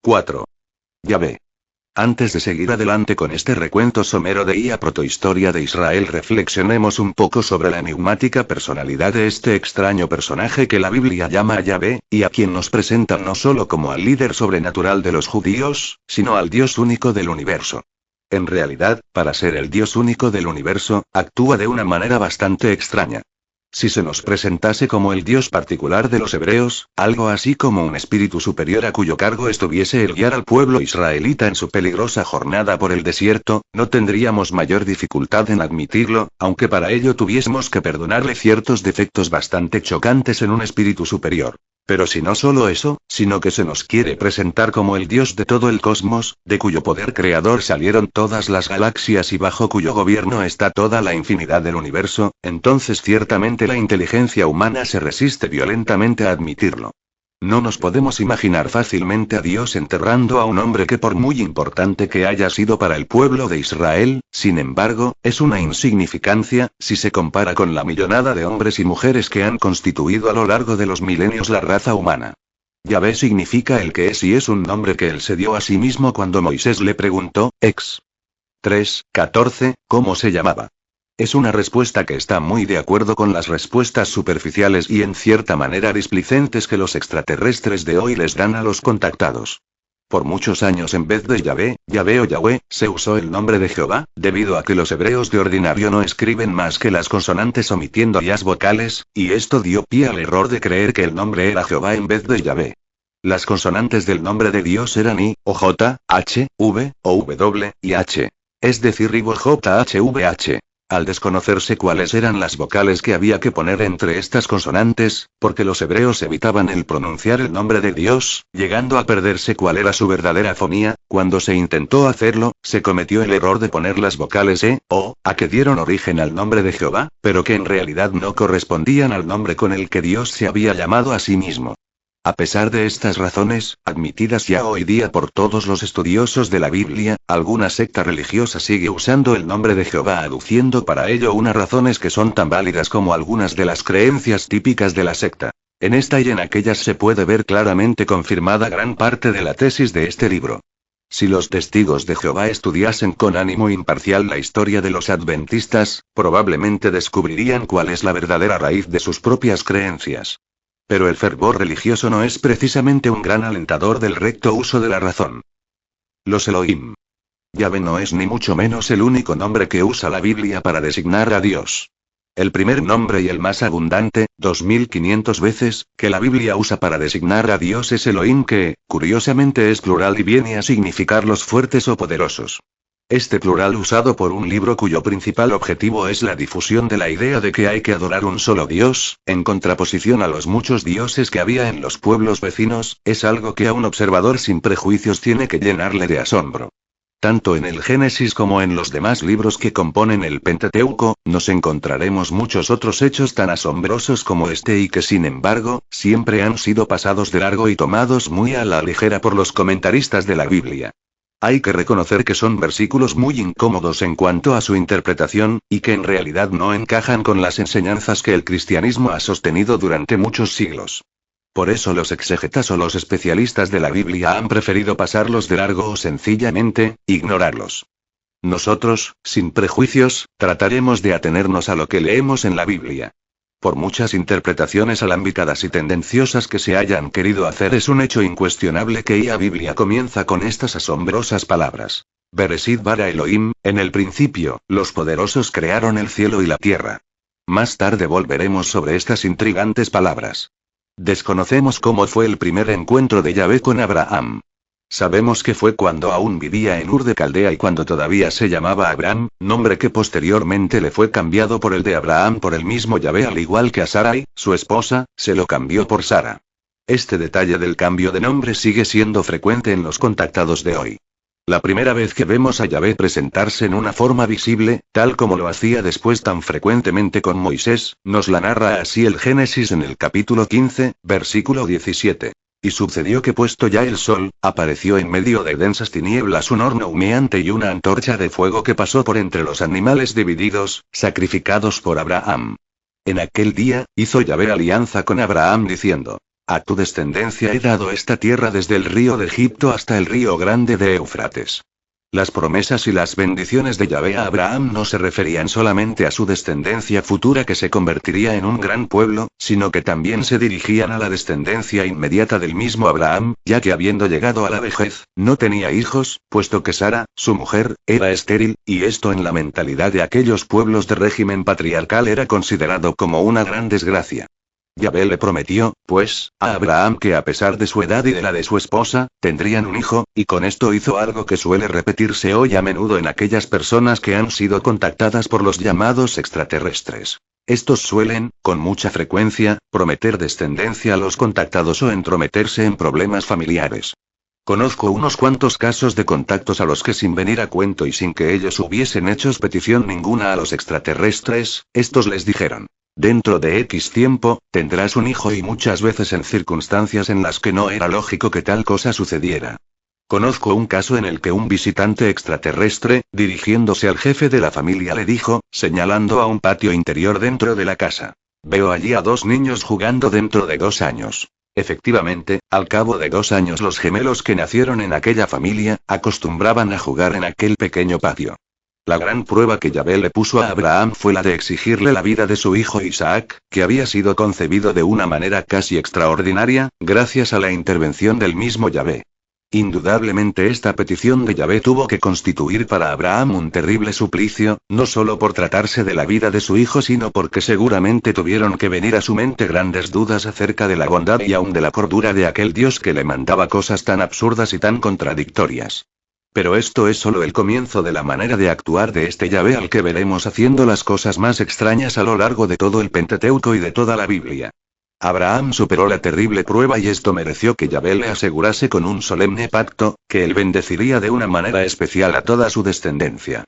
4. Yahvé. Antes de seguir adelante con este recuento somero de la protohistoria de Israel, reflexionemos un poco sobre la enigmática personalidad de este extraño personaje que la Biblia llama a Yahvé, y a quien nos presentan no solo como al líder sobrenatural de los judíos, sino al Dios único del universo. En realidad, para ser el Dios único del universo, actúa de una manera bastante extraña. Si se nos presentase como el Dios particular de los hebreos, algo así como un espíritu superior a cuyo cargo estuviese el guiar al pueblo israelita en su peligrosa jornada por el desierto, no tendríamos mayor dificultad en admitirlo, aunque para ello tuviésemos que perdonarle ciertos defectos bastante chocantes en un espíritu superior. Pero si no solo eso, sino que se nos quiere presentar como el Dios de todo el cosmos, de cuyo poder creador salieron todas las galaxias y bajo cuyo gobierno está toda la infinidad del universo, entonces ciertamente la inteligencia humana se resiste violentamente a admitirlo. No nos podemos imaginar fácilmente a Dios enterrando a un hombre que, por muy importante que haya sido para el pueblo de Israel, sin embargo, es una insignificancia, si se compara con la millonada de hombres y mujeres que han constituido a lo largo de los milenios la raza humana. Yahvé significa el que es y es un nombre que él se dio a sí mismo cuando Moisés le preguntó, ex. 3:14, ¿cómo se llamaba? Es una respuesta que está muy de acuerdo con las respuestas superficiales y en cierta manera displicentes que los extraterrestres de hoy les dan a los contactados. Por muchos años en vez de Yahvé, Yahvé o Yahweh, se usó el nombre de Jehová, debido a que los hebreos de ordinario no escriben más que las consonantes omitiendo las vocales, y esto dio pie al error de creer que el nombre era Jehová en vez de Yahvé. Las consonantes del nombre de Dios eran I, o J, H, V, o W, y H. Es decir, Ribo J, H, V, H. Al desconocerse cuáles eran las vocales que había que poner entre estas consonantes, porque los hebreos evitaban el pronunciar el nombre de Dios, llegando a perderse cuál era su verdadera fonía, cuando se intentó hacerlo, se cometió el error de poner las vocales E, O, A que dieron origen al nombre de Jehová, pero que en realidad no correspondían al nombre con el que Dios se había llamado a sí mismo. A pesar de estas razones, admitidas ya hoy día por todos los estudiosos de la Biblia, alguna secta religiosa sigue usando el nombre de Jehová aduciendo para ello unas razones que son tan válidas como algunas de las creencias típicas de la secta. En esta y en aquellas se puede ver claramente confirmada gran parte de la tesis de este libro. Si los testigos de Jehová estudiasen con ánimo imparcial la historia de los adventistas, probablemente descubrirían cuál es la verdadera raíz de sus propias creencias. Pero el fervor religioso no es precisamente un gran alentador del recto uso de la razón. Los Elohim. Yahvé no es ni mucho menos el único nombre que usa la Biblia para designar a Dios. El primer nombre y el más abundante, 2500 veces, que la Biblia usa para designar a Dios es Elohim que, curiosamente es plural y viene a significar los fuertes o poderosos. Este plural usado por un libro cuyo principal objetivo es la difusión de la idea de que hay que adorar un solo Dios, en contraposición a los muchos dioses que había en los pueblos vecinos, es algo que a un observador sin prejuicios tiene que llenarle de asombro. Tanto en el Génesis como en los demás libros que componen el Pentateuco, nos encontraremos muchos otros hechos tan asombrosos como este y que sin embargo, siempre han sido pasados de largo y tomados muy a la ligera por los comentaristas de la Biblia. Hay que reconocer que son versículos muy incómodos en cuanto a su interpretación, y que en realidad no encajan con las enseñanzas que el cristianismo ha sostenido durante muchos siglos. Por eso los exégetas o los especialistas de la Biblia han preferido pasarlos de largo o sencillamente, ignorarlos. Nosotros, sin prejuicios, trataremos de atenernos a lo que leemos en la Biblia. Por muchas interpretaciones alambicadas y tendenciosas que se hayan querido hacer, es un hecho incuestionable que la Biblia comienza con estas asombrosas palabras. Bereshit bara Elohim, en el principio, los poderosos crearon el cielo y la tierra. Más tarde volveremos sobre estas intrigantes palabras. Desconocemos cómo fue el primer encuentro de Yahvé con Abraham. Sabemos que fue cuando aún vivía en Ur de Caldea y cuando todavía se llamaba Abraham, nombre que posteriormente le fue cambiado por el de Abraham por el mismo Yahvé, al igual que a Sarai, su esposa, se lo cambió por Sara. Este detalle del cambio de nombre sigue siendo frecuente en los contactados de hoy. La primera vez que vemos a Yahvé presentarse en una forma visible, tal como lo hacía después tan frecuentemente con Moisés, nos la narra así el Génesis en el capítulo 15, versículo 17. Y sucedió que puesto ya el sol, apareció en medio de densas tinieblas un horno humeante y una antorcha de fuego que pasó por entre los animales divididos, sacrificados por Abraham. En aquel día, hizo Yahvé alianza con Abraham diciendo: A tu descendencia he dado esta tierra desde el río de Egipto hasta el río grande de Éufrates. Las promesas y las bendiciones de Yahvé a Abraham no se referían solamente a su descendencia futura que se convertiría en un gran pueblo, sino que también se dirigían a la descendencia inmediata del mismo Abraham, ya que habiendo llegado a la vejez, no tenía hijos, puesto que Sara, su mujer, era estéril, y esto en la mentalidad de aquellos pueblos de régimen patriarcal era considerado como una gran desgracia. Yahvé le prometió, pues, a Abraham que a pesar de su edad y de la de su esposa, tendrían un hijo, y con esto hizo algo que suele repetirse hoy a menudo en aquellas personas que han sido contactadas por los llamados extraterrestres. Estos suelen, con mucha frecuencia, prometer descendencia a los contactados o entrometerse en problemas familiares. Conozco unos cuantos casos de contactos a los que sin venir a cuento y sin que ellos hubiesen hecho petición ninguna a los extraterrestres, estos les dijeron: dentro de X tiempo, tendrás un hijo, y muchas veces en circunstancias en las que no era lógico que tal cosa sucediera. Conozco un caso en el que un visitante extraterrestre, dirigiéndose al jefe de la familia, le dijo, señalando a un patio interior dentro de la casa: veo allí a 2 niños jugando dentro de 2 años. Efectivamente, al cabo de 2 años los gemelos que nacieron en aquella familia, acostumbraban a jugar en aquel pequeño patio. La gran prueba que Yahvé le puso a Abraham fue la de exigirle la vida de su hijo Isaac, que había sido concebido de una manera casi extraordinaria, gracias a la intervención del mismo Yahvé. Indudablemente esta petición de Yahvé tuvo que constituir para Abraham un terrible suplicio, no solo por tratarse de la vida de su hijo, sino porque seguramente tuvieron que venir a su mente grandes dudas acerca de la bondad y aun de la cordura de aquel Dios que le mandaba cosas tan absurdas y tan contradictorias. Pero esto es solo el comienzo de la manera de actuar de este Yahvé al que veremos haciendo las cosas más extrañas a lo largo de todo el Pentateuco y de toda la Biblia. Abraham superó la terrible prueba y esto mereció que Yahvé le asegurase con un solemne pacto, que él bendeciría de una manera especial a toda su descendencia.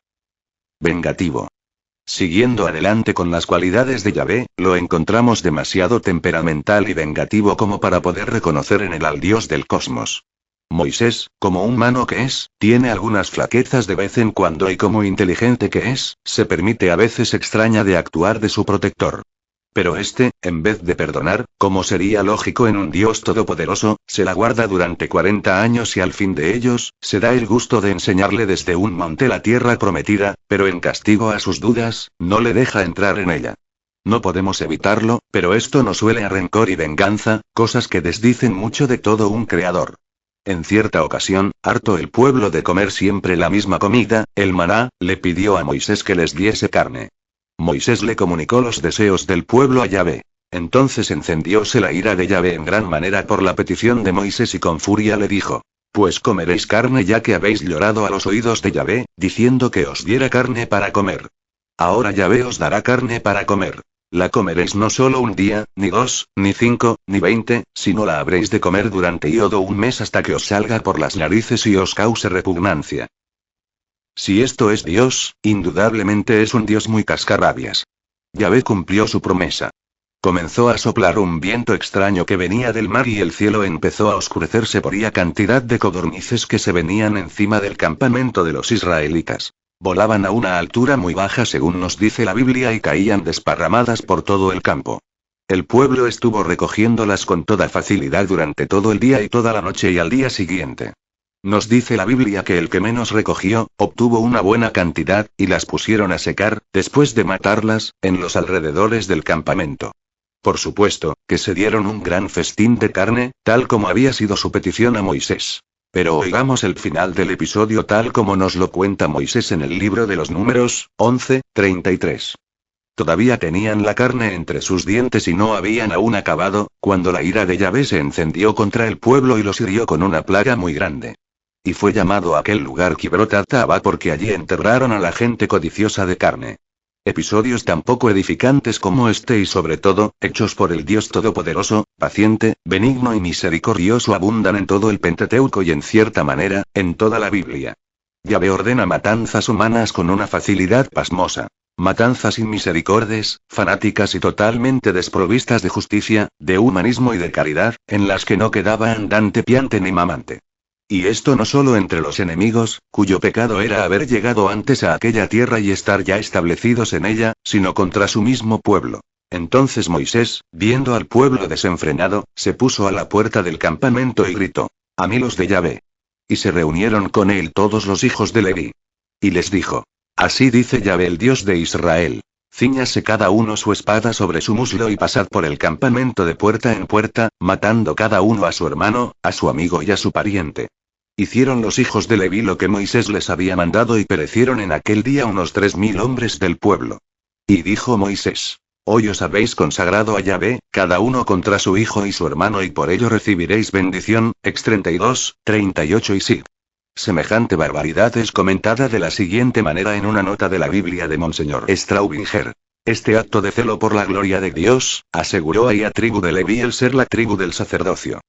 Vengativo. Siguiendo adelante con las cualidades de Yahvé, lo encontramos demasiado temperamental y vengativo como para poder reconocer en él al Dios del cosmos. Moisés, como humano que es, tiene algunas flaquezas de vez en cuando y como inteligente que es, se permite a veces extraña de actuar de su protector. Pero este, en vez de perdonar, como sería lógico en un Dios todopoderoso, se la guarda durante 40 años y al fin de ellos, se da el gusto de enseñarle desde un monte la tierra prometida, pero en castigo a sus dudas, no le deja entrar en ella. No podemos evitarlo, pero esto nos huele a rencor y venganza, cosas que desdicen mucho de todo un creador. En cierta ocasión, harto el pueblo de comer siempre la misma comida, el maná, le pidió a Moisés que les diese carne. Moisés le comunicó los deseos del pueblo a Yahvé. Entonces encendióse la ira de Yahvé en gran manera por la petición de Moisés y con furia le dijo: pues comeréis carne ya que habéis llorado a los oídos de Yahvé, diciendo que os diera carne para comer. Ahora Yahvé os dará carne para comer. La comeréis no solo un día, ni 2, ni 5, ni 20, sino la habréis de comer durante todo un mes hasta que os salga por las narices y os cause repugnancia. Si esto es Dios, indudablemente es un Dios muy cascarrabias. Yahvé cumplió su promesa. Comenzó a soplar un viento extraño que venía del mar y el cielo empezó a oscurecerse por la cantidad de codornices que se venían encima del campamento de los israelitas. Volaban a una altura muy baja según nos dice la Biblia y caían desparramadas por todo el campo. El pueblo estuvo recogiéndolas con toda facilidad durante todo el día y toda la noche y al día siguiente. Nos dice la Biblia que el que menos recogió, obtuvo una buena cantidad, y las pusieron a secar, después de matarlas, en los alrededores del campamento. Por supuesto, que se dieron un gran festín de carne, tal como había sido su petición a Moisés. Pero oigamos el final del episodio tal como nos lo cuenta Moisés en el libro de los Números, 11:33. Todavía tenían la carne entre sus dientes y no habían aún acabado, cuando la ira de Yahvé se encendió contra el pueblo y los hirió con una plaga muy grande. Y fue llamado aquel lugar Kibrot Hattaavah porque allí enterraron a la gente codiciosa de carne. Episodios tan poco edificantes como este y sobre todo, hechos por el Dios Todopoderoso, paciente, benigno y misericordioso abundan en todo el Pentateuco y en cierta manera, en toda la Biblia. Yahvé ordena matanzas humanas con una facilidad pasmosa. Matanzas sin misericordes, fanáticas y totalmente desprovistas de justicia, de humanismo y de caridad, en las que no quedaba andante piante ni mamante. Y esto no solo entre los enemigos, cuyo pecado era haber llegado antes a aquella tierra y estar ya establecidos en ella, sino contra su mismo pueblo. Entonces Moisés, viendo al pueblo desenfrenado, se puso a la puerta del campamento y gritó: «A mí los de Yahvé». Y se reunieron con él todos los hijos de Leví. Y les dijo: «Así dice Yahvé, el Dios de Israel. Cíñase cada uno su espada sobre su muslo y pasad por el campamento de puerta en puerta, matando cada uno a su hermano, a su amigo y a su pariente». Hicieron los hijos de Leví lo que Moisés les había mandado y perecieron en aquel día unos 3000 hombres del pueblo. Y dijo Moisés: «Hoy os habéis consagrado a Yahvé, cada uno contra su hijo y su hermano, y por ello recibiréis bendición». Ex 32, 38 y Sig. Semejante barbaridad es comentada de la siguiente manera en una nota de la Biblia de Monseñor Straubinger. Este acto de celo por la gloria de Dios, aseguró a la tribu de Leví el ser la tribu del sacerdocio.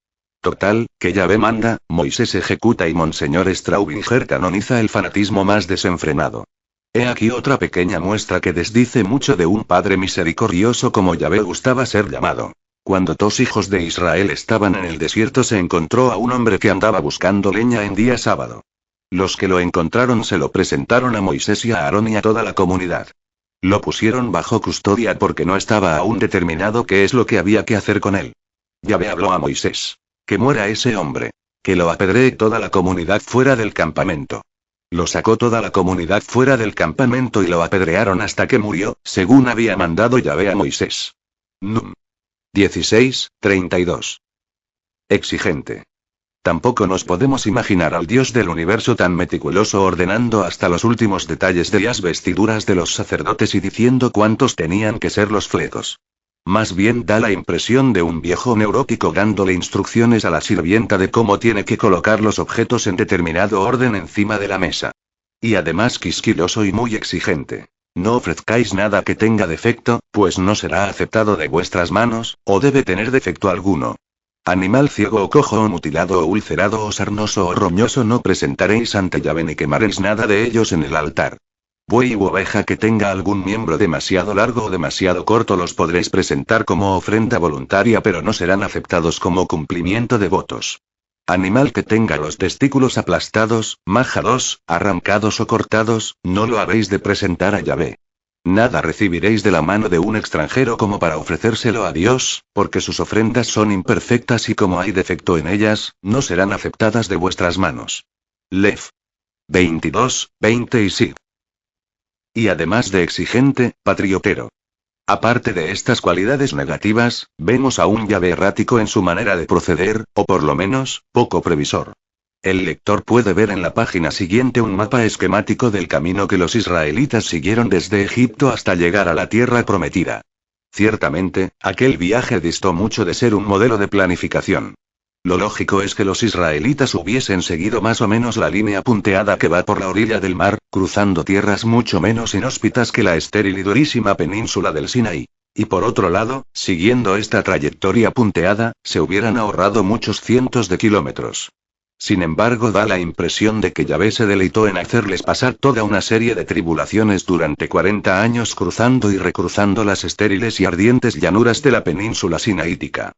Total, que Yahvé manda, Moisés ejecuta y Monseñor Straubinger canoniza el fanatismo más desenfrenado. He aquí otra pequeña muestra que desdice mucho de un Padre misericordioso como Yahvé gustaba ser llamado. Cuando 2 hijos de Israel estaban en el desierto, se encontró a un hombre que andaba buscando leña en día sábado. Los que lo encontraron se lo presentaron a Moisés y a Aarón y a toda la comunidad. Lo pusieron bajo custodia porque no estaba aún determinado qué es lo que había que hacer con él. Yahvé habló a Moisés: «Que muera ese hombre. Que lo apedree toda la comunidad fuera del campamento». Lo sacó toda la comunidad fuera del campamento y lo apedrearon hasta que murió, según había mandado Yahvé a Moisés. Num. 16, 32. Exigente. Tampoco nos podemos imaginar al Dios del universo tan meticuloso ordenando hasta los últimos detalles de las vestiduras de los sacerdotes y diciendo cuántos tenían que ser los flecos. Más bien da la impresión de un viejo neurótico dándole instrucciones a la sirvienta de cómo tiene que colocar los objetos en determinado orden encima de la mesa. Y además quisquilloso y muy exigente. No ofrezcáis nada que tenga defecto, pues no será aceptado de vuestras manos, o debe tener defecto alguno. Animal ciego o cojo o mutilado o ulcerado o sarnoso o roñoso no presentaréis ante Yahvé ni quemaréis nada de ellos en el altar. Buey u oveja que tenga algún miembro demasiado largo o demasiado corto los podréis presentar como ofrenda voluntaria, pero no serán aceptados como cumplimiento de votos. Animal que tenga los testículos aplastados, majados, arrancados o cortados, no lo habéis de presentar a Yahvé. Nada recibiréis de la mano de un extranjero como para ofrecérselo a Dios, porque sus ofrendas son imperfectas y como hay defecto en ellas, no serán aceptadas de vuestras manos. Lev. 22, 20 y Sig. Y además de exigente, patriotero. Aparte de estas cualidades negativas, vemos a un Yahvé errático en su manera de proceder, o por lo menos, poco previsor. El lector puede ver en la página siguiente un mapa esquemático del camino que los israelitas siguieron desde Egipto hasta llegar a la tierra prometida. Ciertamente, aquel viaje distó mucho de ser un modelo de planificación. Lo lógico es que los israelitas hubiesen seguido más o menos la línea punteada que va por la orilla del mar, cruzando tierras mucho menos inhóspitas que la estéril y durísima península del Sinaí. Y por otro lado, siguiendo esta trayectoria punteada, se hubieran ahorrado muchos cientos de kilómetros. Sin embargo, da la impresión de que Yahvé se deleitó en hacerles pasar toda una serie de tribulaciones durante 40 años cruzando y recruzando las estériles y ardientes llanuras de la península sinaítica.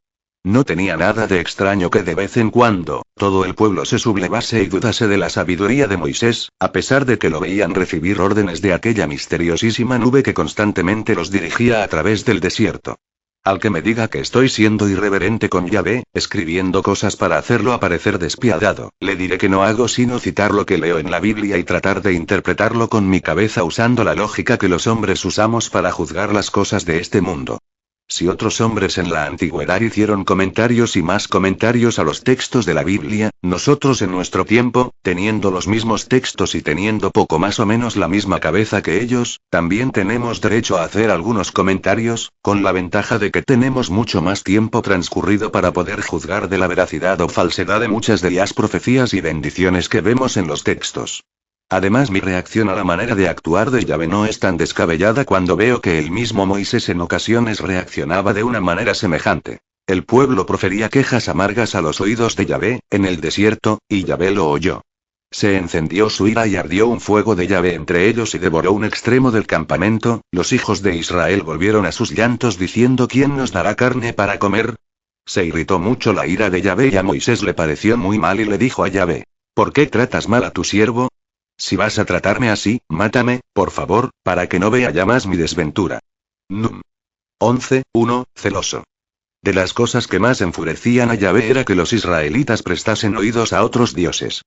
No tenía nada de extraño que de vez en cuando, todo el pueblo se sublevase y dudase de la sabiduría de Moisés, a pesar de que lo veían recibir órdenes de aquella misteriosísima nube que constantemente los dirigía a través del desierto. Al que me diga que estoy siendo irreverente con Yahvé, escribiendo cosas para hacerlo aparecer despiadado, le diré que no hago sino citar lo que leo en la Biblia y tratar de interpretarlo con mi cabeza usando la lógica que los hombres usamos para juzgar las cosas de este mundo. Si otros hombres en la antigüedad hicieron comentarios y más comentarios a los textos de la Biblia, nosotros en nuestro tiempo, teniendo los mismos textos y teniendo poco más o menos la misma cabeza que ellos, también tenemos derecho a hacer algunos comentarios, con la ventaja de que tenemos mucho más tiempo transcurrido para poder juzgar de la veracidad o falsedad de muchas de las profecías y bendiciones que vemos en los textos. Además, mi reacción a la manera de actuar de Yahvé no es tan descabellada cuando veo que el mismo Moisés en ocasiones reaccionaba de una manera semejante. El pueblo profería quejas amargas a los oídos de Yahvé, en el desierto, y Yahvé lo oyó. Se encendió su ira y ardió un fuego de Yahvé entre ellos y devoró un extremo del campamento. Los hijos de Israel volvieron a sus llantos diciendo: ¿Quién nos dará carne para comer? Se irritó mucho la ira de Yahvé y a Moisés le pareció muy mal y le dijo a Yahvé: ¿Por qué tratas mal a tu siervo? Si vas a tratarme así, mátame, por favor, para que no vea ya más mi desventura. Num. 11:1, celoso. De las cosas que más enfurecían a Yahvé era que los israelitas prestasen oídos a otros dioses.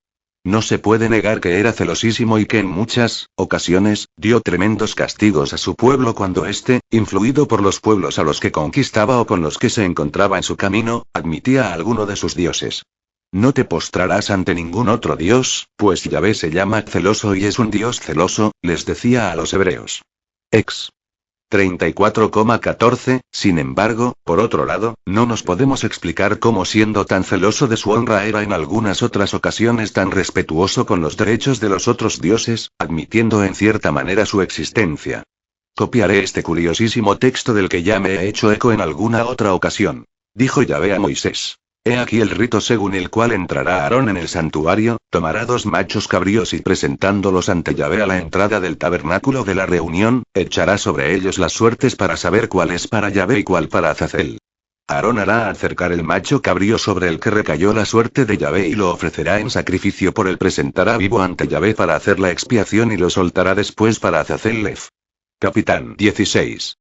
No se puede negar que era celosísimo y que en muchas ocasiones dio tremendos castigos a su pueblo cuando éste, influido por los pueblos a los que conquistaba o con los que se encontraba en su camino, admitía a alguno de sus dioses. No te postrarás ante ningún otro dios, pues Yahvé se llama celoso y es un dios celoso, les decía a los hebreos. Ex. 34,14, sin embargo, por otro lado, no nos podemos explicar cómo siendo tan celoso de su honra era en algunas otras ocasiones tan respetuoso con los derechos de los otros dioses, admitiendo en cierta manera su existencia. Copiaré este curiosísimo texto del que ya me he hecho eco en alguna otra ocasión. Dijo Yahvé a Moisés. He aquí el rito según el cual entrará Aarón en el santuario, tomará 2 machos cabríos y presentándolos ante Yahvé a la entrada del tabernáculo de la reunión, echará sobre ellos las suertes para saber cuál es para Yahvé y cuál para Azazel. Aarón hará acercar el macho cabrío sobre el que recayó la suerte de Yahvé y lo ofrecerá en sacrificio por él, presentará vivo ante Yahvé para hacer la expiación y lo soltará después para Azazel Lef. Capitán 16.